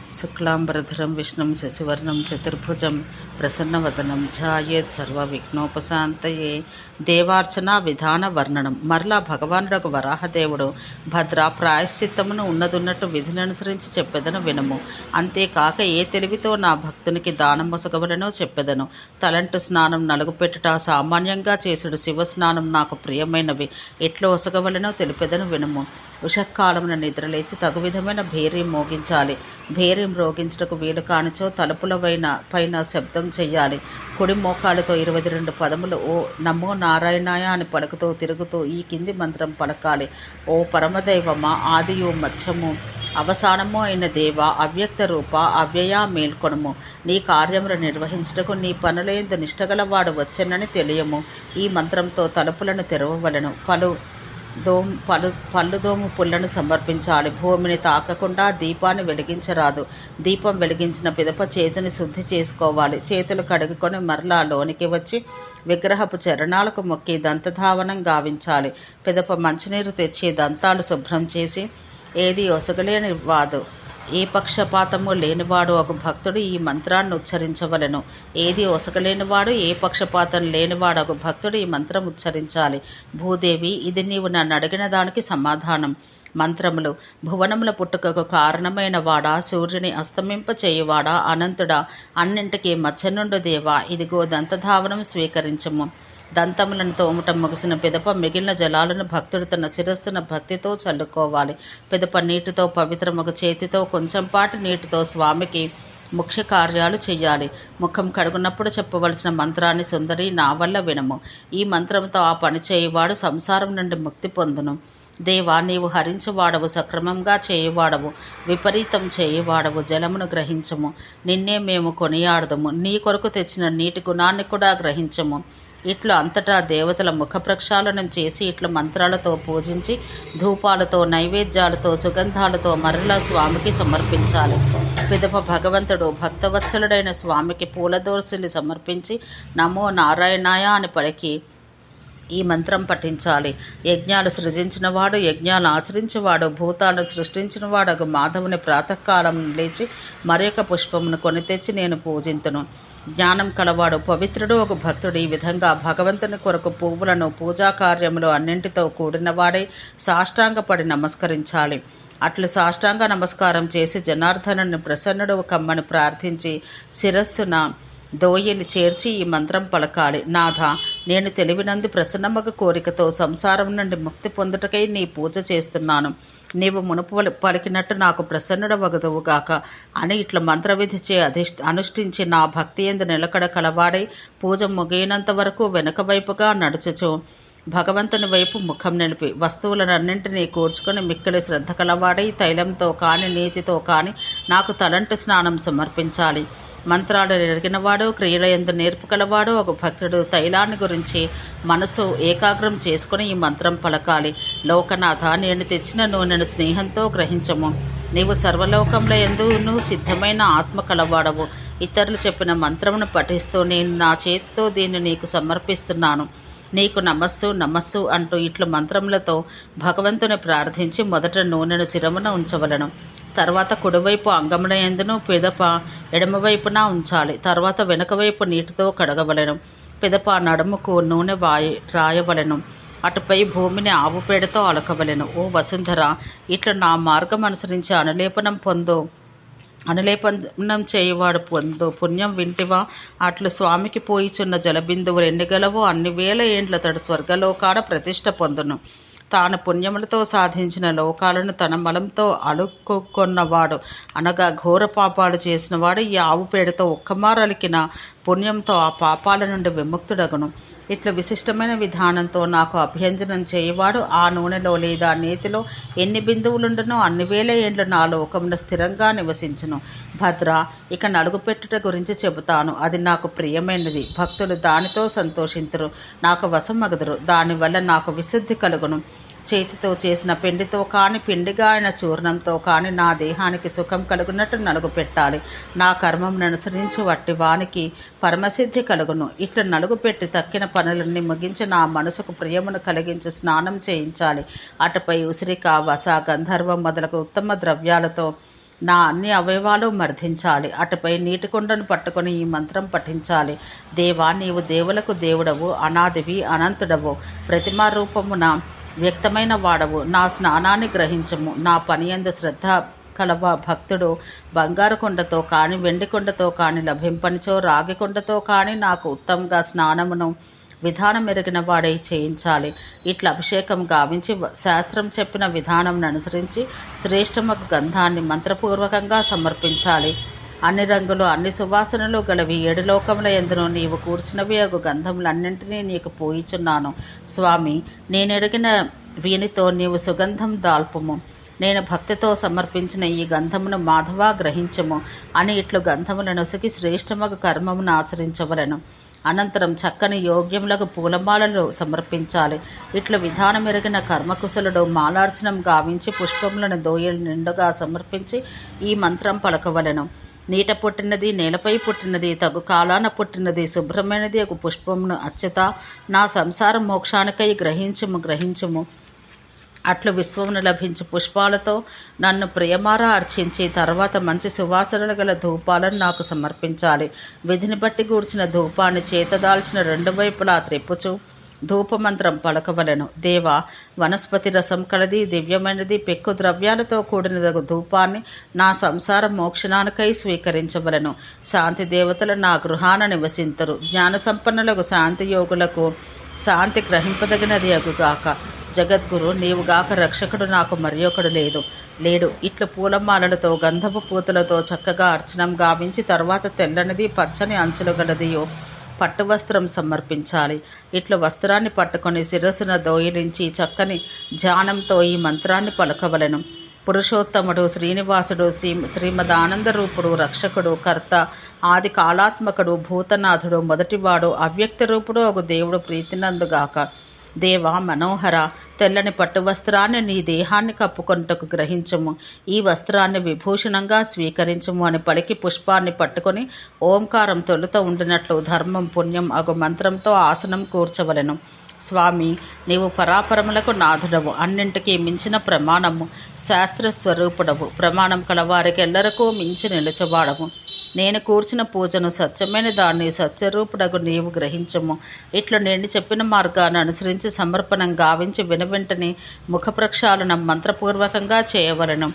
శుక్లాంబరధరం విష్ణుం శశివర్ణం చతుర్భుజం ప్రసన్నవదనం ధ్యాయేత్ సర్వవిఘ్నోపశాంతయే. దేవార్చన విధాన వర్ణనం. మరలా భగవానుడకు వరాహదేవుడు, భద్ర, ప్రాయశ్చిత్తమును ఉన్నదున్నట్టు విధిననుసరించి చెప్పెదను వినము. అంతేకాక ఏ తెలివితో నా భక్తునికి దానం మొసగవలనో చెప్పెదను. తలంటు స్నానం నలుగుపెట్టుట సామాన్యంగా చేసుడు శివస్నానం నాకు ప్రియమైనవి. ఎట్లు ఒసగవలనో తెలిపెదను వినము. ఉషకాలమున నిద్రలేసి తగు విధమైన భేరీ మోగించాలి. భేరీ మ్రోగించుటకు వీలు కానిచో తలుపుల పైన శబ్దం చెయ్యాలి. కుడి మోకాలతో 22 పదములు ఓ నమో నారాయణాయ అని పలుకుతూ తిరుగుతూ ఈ కింది మంత్రం పలకాలి. ఓ పరమదైవమా, ఆదియు మధ్యము అవసానము అయిన దేవ, అవ్యక్త రూప, అవ్యయా మేల్కొనుము. నీ కార్యములు నిర్వహించుటకు నీ పనులందు నిష్టగలవాడు వచ్చెనని తెలియము. ఈ మంత్రంతో తలుపులను తెరవవలను. పళ్ళుదోము పుల్లను సమర్పించాలి. భూమిని తాకకుండా దీపాన్ని వెలిగించరాదు. దీపం వెలిగించిన పిదప చేతిని శుద్ధి చేసుకోవాలి. చేతులు కడుగుకొని మరలా లోనికి వచ్చి విగ్రహపు చరణాలకు మొక్కి దంతధావనం గావించాలి. పిదప మంచినీరు తెచ్చి దంతాలు శుభ్రం చేసి ఏది ఒసగలేని వాదు, ఏ పక్షపాతము లేనివాడు ఒక భక్తుడు ఈ మంత్రాన్ని ఉచ్చరించవలెను. ఏది ఒసగలేనివాడు, ఏ పక్షపాతం లేనివాడు ఒక భక్తుడు ఈ మంత్రం ఉచ్చరించాలి. భూదేవి, ఇది నీవు నన్ను అడిగిన దానికి సమాధానం. మంత్రములు. భువనముల పుట్టుకకు కారణమైన వాడా, సూర్యుని అస్తమింప చేయువాడా, అనంతుడా, అన్నింటికీ మధ్యనుండు దేవా, ఇదిగో దంతధావనం స్వీకరించము. దంతములను తోముటం ముగిసిన పిదప మిగిలిన జలాలను భక్తుడు తన శిరస్సున భక్తితో చల్లుకోవాలి. పిదప నీటితో పవిత్రమగు చేతితో కొంచెంపాటి నీటితో స్వామికి ముఖ్య కార్యాలు చెయ్యాలి. ముఖం కడుగునప్పుడు చెప్పవలసిన మంత్రాన్ని సుందరి నా వల్ల వినము. ఈ మంత్రంతో ఆ పని చేయువాడు సంసారం నుండి ముక్తి పొందును. దేవా, నీవు హరించువాడవు, సక్రమంగా చేయువాడవు, విపరీతం చేయువాడవు, జలమును గ్రహించము. నిన్నే మేము కొనియాడదము. నీ కొరకు తెచ్చిన నీటి గుణాన్ని కూడా గ్రహించము. ఇట్లు అంతటా దేవతల ముఖ ప్రక్షాళనం చేసి ఇట్ల మంత్రాలతో పూజించి ధూపాలతో, నైవేద్యాలతో, సుగంధాలతో మరలా స్వామికి సమర్పించాలి. పిదప భగవంతుడు భక్తవత్సలుడైన స్వామికి పూలదోర్సిలి సమర్పించి నమో నారాయణాయ అని పలికి ఈ మంత్రం పఠించాలి. యజ్ఞాలు సృజించినవాడు, యజ్ఞాలు ఆచరించేవాడు, భూతాలను సృష్టించినవాడు మాధవుని ప్రాతకాలం లేచి మరొక పుష్పమును కొని తెచ్చి నేను పూజింతును. జ్ఞానం కలవాడు, పవిత్రుడు ఒక భక్తుడు ఈ విధంగా భగవంతుని కొరకు పువ్వులను, పూజా కార్యములు అన్నింటితో కూడినవాడై సాష్టాంగపడి నమస్కరించాలి. అట్లు సాష్టాంగ నమస్కారం చేసి జనార్దనుని ప్రసన్నుడు కమ్మని ప్రార్థించి శిరస్సున దోయిని చేర్చి ఈ మంత్రం పలకాలి. నాథ, నేను తెలివినందు ప్రసన్నమగ కోరికతో సంసారం నుండి ముక్తి పొందుటకై నీ పూజ చేస్తున్నాను. నీవు మునుపు పలికినట్టు నాకు ప్రసన్నుడవగదువుగాక అని ఇట్లా మంత్రవిధి చే అనుష్ఠించి నా భక్తి యందు నిలకడ కలవాడై పూజ ముగియనంత వరకు వెనుక వైపుగా నడుచుచు భగవంతుని వైపు ముఖం నిలిపి వస్తువులనన్నింటినీ కూర్చుకొని మిక్కిలి శ్రద్ధ కలవాడై తైలంతో కాని నీతితో కాని నాకు తలంటు స్నానం సమర్పించాలి. మంత్రాలు ఎరిగినవాడు, క్రియలయందు నేర్పు కలవాడు ఒక భక్తుడు తైలాన్ని గురించి మనసు ఏకాగ్రం చేసుకుని ఈ మంత్రం పలకాలి. లోకనాథ, నేను తెచ్చిన నూనెను స్నేహంతో గ్రహించము. నీవు సర్వలోకంలో యందును సిద్ధమైన ఆత్మ కలవాడవు. ఇతరులు చెప్పిన మంత్రమును పఠిస్తూ నేను నా చేతితో దీన్ని నీకు సమర్పిస్తున్నాను. నీకు నమస్సు నమస్సు అంటూ ఇట్లు మంత్రములతో భగవంతుని ప్రార్థించి మొదట నూనెను శిరమున ఉంచవలను. తర్వాత కుడివైపు అంగమున యందును, పిదప ఎడమవైపున ఉంచాలి. తర్వాత వెనుకవైపు నీటితో కడగవలెను. పిదప నడుముకు నూనె రాయవలెను. అటుపై భూమిని ఆవు పేడతో అలకవలెను. ఓ వసుంధర, ఇట్లు నా మార్గం అనుసరించి అనులేపనం చేయువాడు పొందు పుణ్యం వింటివా? అట్లు స్వామికి పోయిచున్న జలబిందువులు ఎన్నిగలవో అన్ని వేల ఏండ్ల తడు స్వర్గలోకాన ప్రతిష్ట పొందును. తాను పుణ్యములతో సాధించిన లోకాలను తన మలంతో అలుక్కున్నవాడు, అనగా ఘోర పాపాలు చేసినవాడు ఈ ఆవు పేడతో ఒక్కమారలికిన పుణ్యంతో ఆ పాపాల నుండి విముక్తుడగును. ఇట్లా విశిష్టమైన విధానంతో నాకు అభ్యంజనం చేయవాడు ఆ నూనెలో లేదా నేతిలో ఎన్ని బిందువులుండునో అన్ని వేల ఏండ్లు నా లోకమున స్థిరంగా నివసించును. భద్ర, ఇక నలుగుపెట్టుట గురించి చెబుతాను. అది నాకు ప్రియమైనది. భక్తులు దానితో సంతోషింతురు, నాకు వశమగుదురు. దానివల్ల నాకు విశుద్ధి కలుగును. చేతితో చేసిన పిండితో కాని, పిండిగా అయిన చూర్ణంతో కాని నా దేహానికి సుఖం కలుగునట్టు నలుగు పెట్టాలి. నా కర్మం అనుసరించి వట్టి వానికి పరమసిద్ధి కలుగును. ఇట్లా నలుగు పెట్టి తక్కిన పనులన్నీ ముగించి నా మనసుకు ప్రియమును కలిగించి స్నానం చేయించాలి. అటుపై ఉసిరిక, వస, గంధర్వం మొదలగు ఉత్తమ ద్రవ్యాలతో నా అన్ని అవయవాలు మర్ధించాలి. అటుపై నీటి కుండను పట్టుకొని ఈ మంత్రం పఠించాలి. దేవా, నీవు దేవులకు దేవుడవు, అనాదివి, అనంతుడవు, ప్రతిమా రూపమున వ్యక్తమైన వాడవు. నా స్నానాన్ని గ్రహించము. నా పనియందు శ్రద్ధ కలవ భక్తుడు బంగారు కొండతో కాని వెండి కొండతో కాని లభింపనిచో రాగి కొండతో కాని నాకు ఉత్తమంగా స్నానమును విధానం ఎరిగిన వాడై చేయించాలి. ఇట్లా అభిషేకం గావించి శాస్త్రం చెప్పిన విధానం అనుసరించి శ్రేష్టమగు గంధాన్ని మంత్రపూర్వకంగా సమర్పించాలి. అన్ని రంగులు అన్ని సువాసనలు గలవి 7 లోకముల యందును నీవు కూర్చున్నవి అగు గంధములన్నింటినీ నీకు పోయిచున్నాను. స్వామి, నేనెరిగిన వీనితో నీవు సుగంధం దాల్పుము. నేను భక్తితో సమర్పించిన ఈ గంధమును మాధవా గ్రహించము అని ఇట్లు గంధములను నొసగి శ్రేష్టమగు కర్మమును ఆచరించవలను. అనంతరం చక్కని యోగ్యములకు పూలమాలలు సమర్పించాలి. ఇట్లు విధానం ఎరిగిన కర్మకుశలుడు మాలార్చనం గావించి పుష్పములను దోయలు నిండుగా సమర్పించి ఈ మంత్రం పలకవలను. నీట పుట్టినది, నేలపై పుట్టినది, తగు కాలాన పుట్టినది, శుభ్రమైనది ఒక పుష్పమును అచ్యుత నా సంసార మోక్షానికై గ్రహించుము. అట్లు విశ్వమును లభించి పుష్పాలతో నన్ను ప్రియమారా అర్చించి తర్వాత మంచి సువాసనలు గల ధూపాలను నాకు సమర్పించాలి. విధిని బట్టి గూర్చిన ధూపాన్ని చేతదాల్చిన 2 వైపులా త్రిప్పుచు ధూపమంత్రం పలకవలెను. దేవా, వనస్పతి రసం కలది, దివ్యమైనది, పెక్కు ద్రవ్యాలతో కూడినదగు ధూపాన్ని నా సంసార మోక్షణానికై స్వీకరించవలను. శాంతి దేవతలు నా గృహాన నివసింతురు. జ్ఞాన సంపన్నులకు శాంతి యోగులకు శాంతి గ్రహింపదగినది అగుగాక. జగద్గురు, నీవుగాక రక్షకుడు నాకు మరియొకడు లేడు. ఇట్లు పూలమాలలతో గంధపు పూతలతో చక్కగా అర్చనం గావించి తర్వాత తెల్లనిది పచ్చని అంచులు గలదియో పట్టు వస్త్రం సమర్పించాలి. ఇట్లు వస్త్రాన్ని పట్టుకొని శిరస్సున దోయిలించి చక్కని ధ్యానంతో ఈ మంత్రాన్ని పలకవలెను. పురుషోత్తముడు, శ్రీనివాసుడు, శ్రీమదానంద రూపుడు, రక్షకుడు, కర్త, ఆది కాలాత్మకుడు, భూతనాథుడు, మొదటివాడు, అవ్యక్త రూపుడు ఒక దేవుడు ప్రీతినందుగాక. దేవా మనోహర, తెల్లని పట్టు వస్త్రాన్ని నీ దేహాన్ని కప్పుకొనుటకు గ్రహించము. ఈ వస్త్రాన్ని విభూషణంగా స్వీకరించము అని పలికి పుష్పాన్ని పట్టుకొని ఓంకారం తొలుత ఉండినట్లు ధర్మం పుణ్యం అగు మంత్రంతో ఆసనం కూర్చవలెను. స్వామి, నీవు పరాపరములకు నాథుడవు, అన్నింటికీ మించిన ప్రమాణము, శాస్త్రస్వరూపుడవు, ప్రమాణం కలవారికి ఎల్లరకు మించి నిలుచవాడము. నేను కూర్చిన పూజను సత్యమైన దాన్ని సత్యరూపుడగు నీవు గ్రహించము. ఇట్లు నేను చెప్పిన మార్గాన్ని అనుసరించి సమర్పణం గావించి వెనువెంటనే ముఖ ప్రక్షాళనం మంత్రపూర్వకంగా చేయవలెను.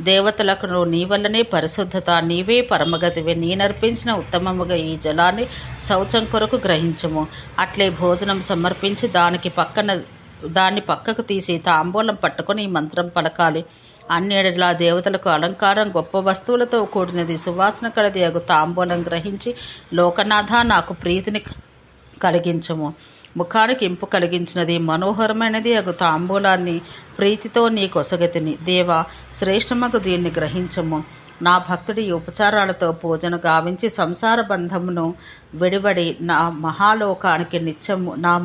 దేవతలకు నీ వల్లనే పరిశుద్ధత, నీవే పరమగతివే. నేనర్పించిన ఉత్తమముగా ఈ జలాన్ని శౌచం కొరకు గ్రహించము. అట్లే భోజనం సమర్పించి దాన్ని పక్కకు తీసి తాంబూలం పట్టుకొని ఈ మంత్రం పలకాలి. అన్నేడలా దేవతలకు అలంకారం గొప్ప వస్తువులతో కూడినది, సువాసన కలది అగు తాంబూలం గ్రహించి లోకనాథ నాకు ప్రీతిని కలిగించము. ముఖానికి ఇంపు కలిగించినది, మనోహరమైనది అగు తాంబూలాన్ని ప్రీతితో నీ కొసగతిని. దేవా, శ్రేష్టమగు దీన్ని గ్రహించము. నా భక్తుడి ఉపచారాలతో పూజను గావించి సంసార బంధమును విడివడి నా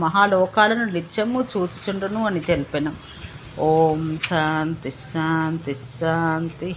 మహాలోకాలను నిత్యము చూచుచుండును అని తెలిపెను. ఓం శాంతి శాంతి శాంతి.